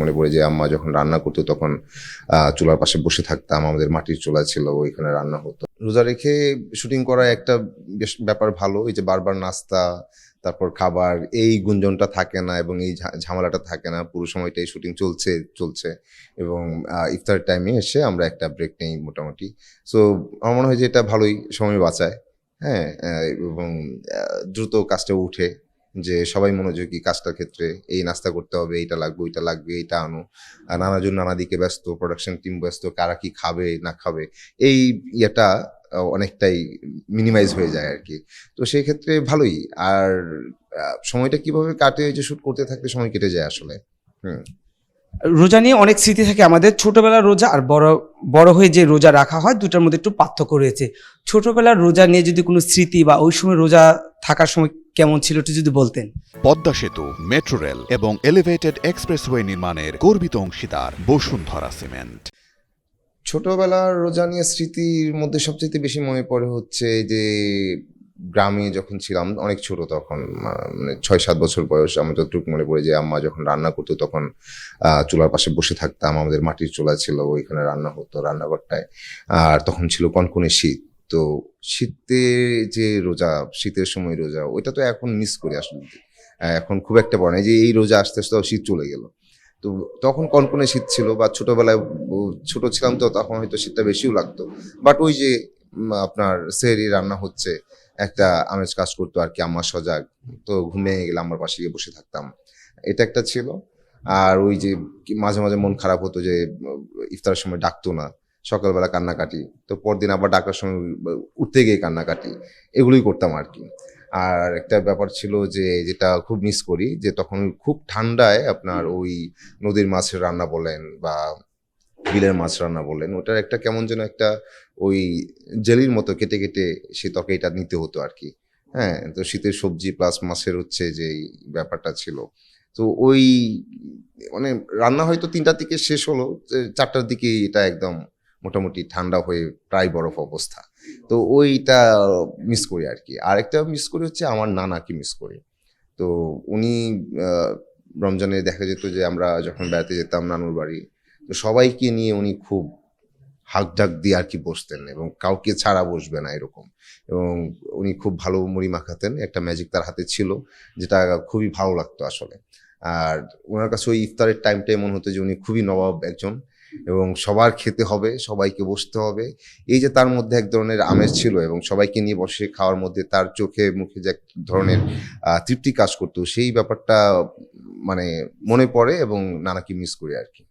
মনে পড়ে যে আম্মা যখন রান্না করতো তখন চুলার পাশে বসে থাকতাম। আমাদের মাটির চুলা ছিল, ওইখানে রান্না হতো। রোজা রেখে শুটিং করা একটা বেশ ব্যাপার ভালো। এই যে বারবার নাস্তা, তারপর খাবার, এই গুঞ্জনটা থাকে না এবং এই ঝামেলাটা থাকে না। পুরো সময়টাই শুটিং চলছে এবং ইফতার টাইমে এসে আমরা একটা ব্রেক নেই মোটামুটি। সো আমার মনে হয় যে এটা ভালোই সময় বাঁচায়। হ্যাঁ, এবং দ্রুত কাজটা উঠে, যে সবাই মনোযোগী কাজটার ক্ষেত্রে। এই নাস্তা করতে হবে, এইটা লাগবে, ওইটা লাগবে, এইটা আনো। নানাজন নানা দিকে ব্যস্ত, প্রোডাকশন টিম ব্যস্ত, কারা কি খাবে না খাবে, এই ইয়েটা অনেকটাই মিনিমাইজ হয়ে যায় আর কি। তো সেই ক্ষেত্রে ভালোই। আর সময়টা কিভাবে কাটে, ওই যে শুট করতে থাকতে সময় কেটে যায় আসলে। হুম। রোজা নিয়ে অনেক স্মৃতি থাকে আমাদের। ছোটবেলার রোজা আর বড় বড় হয়ে যে রোজা রাখা হয়, দুটার মধ্যে একটু পার্থক্য রয়েছে। ছোটবেলার রোজা নিয়ে যদি কোনো স্মৃতি বা ওই সময় রোজা থাকার সময় কেমন ছিল একটু যদি বলতেন। পদ্মা সেতু, মেট্রো রেল এবং এলিভেটেড এক্সপ্রেসওয়ে নির্মাণের গর্বিত অংশীদার বসুন্ধরা সিমেন্ট। ছোটবেলার রোজা নিয়ে স্মৃতির মধ্যে সবচেয়ে বেশি মনে পড়ে হচ্ছে যে গ্রামে যখন ছিলাম, অনেক ছোট তখন, মানে 6-7 বছর বয়স। আমার যতটুকু মনে পড়ে যে আম্মা যখন রান্না করতো তখন চুলার পাশে বসে থাকতাম। আমাদের মাটির চুলা ছিল, ওইখানে রান্না হতো রান্নাঘরটায়। আর তখন ছিল কনকনে শীত। তো শীতে যে রোজা, শীতের সময় রোজা, ওইটা তো এখন মিস করি আসলে। এখন খুব একটা পড়ে না, এই যে এই রোজা আস্তে আস্তে শীত চলে গেল। তো তখন কনকনে শীত ছিল, বা ছোটবেলায় ছোট ছিলাম তো তখন হয়তো শীতটা বেশিও লাগতো। বাট ওই যে আপনার সেহরি রান্না হচ্ছে, একটা আমেজ কাজ করতো আর কি। আম্মা সজাগ, তো ঘুমিয়ে গেলে আমার পাশে গিয়ে বসে থাকতাম, এটা একটা ছিল। আর ওই যে মাঝে মাঝে মন খারাপ হতো যে ইফতারের সময় ডাকতো না, সকালবেলা কান্নাকাটি, তো পরদিন আবার ডাকার সময় উঠতে গিয়ে কান্নাকাটি, এগুলোই করতাম আর কি। আর একটা ব্যাপার ছিল যে যেটা খুব মিস করি, যে তখন খুব ঠান্ডায় আপনার ওই নদীর মাছের রান্না বলেন বা বিলের মাছ রান্না বললেন, ওটার একটা কেমন যেন একটা ওই জেলির মতো কেটে কেটে সে তরকারিটা নিতে হতো আর কি। হ্যাঁ, তো শীতের সবজি প্লাস মাছের হচ্ছে যে ব্যাপারটা ছিল। তো ওই মানে রান্না হয়তো 3টার দিকে শেষ হলো, 4টার দিকে এটা একদম মোটামুটি ঠান্ডা হয়ে প্রায় বরফ অবস্থা। তো ওইটা মিস করি আর কি। আরেকটা মিস করি হচ্ছে আমার নানাকে মিস করি। তো উনি রমজানে দেখা যেত যে আমরা যখন বেড়াতে যেতাম নানুর বাড়ি, তো সবাইকে নিয়ে উনি খুব হাঁক ডাক দিয়ে আর কি বসতেন, এবং কাউকে ছাড়া বসবে না এরকম। এবং উনি খুব ভালো মুড়ি মাখাতেন, একটা ম্যাজিক তার হাতে ছিল, যেটা খুবই ভালো লাগতো আসলে। আর ওনার কাছে ওই ইফতারের টাইমটাই মনে হতো যে উনি খুবই নবাব একজন, এবং সবার খেতে হবে, সবাইকে বসতে হবে। এই যে তার মধ্যে এক ধরনের আমেজ ছিল, এবং সবাইকে নিয়ে বসে খাওয়ার মধ্যে তার চোখে মুখে যে এক ধরনের তৃপ্তি কাজ করতো, সেই ব্যাপারটা মানে মনে পড়ে এবং নানাকে মিস করি আর কি।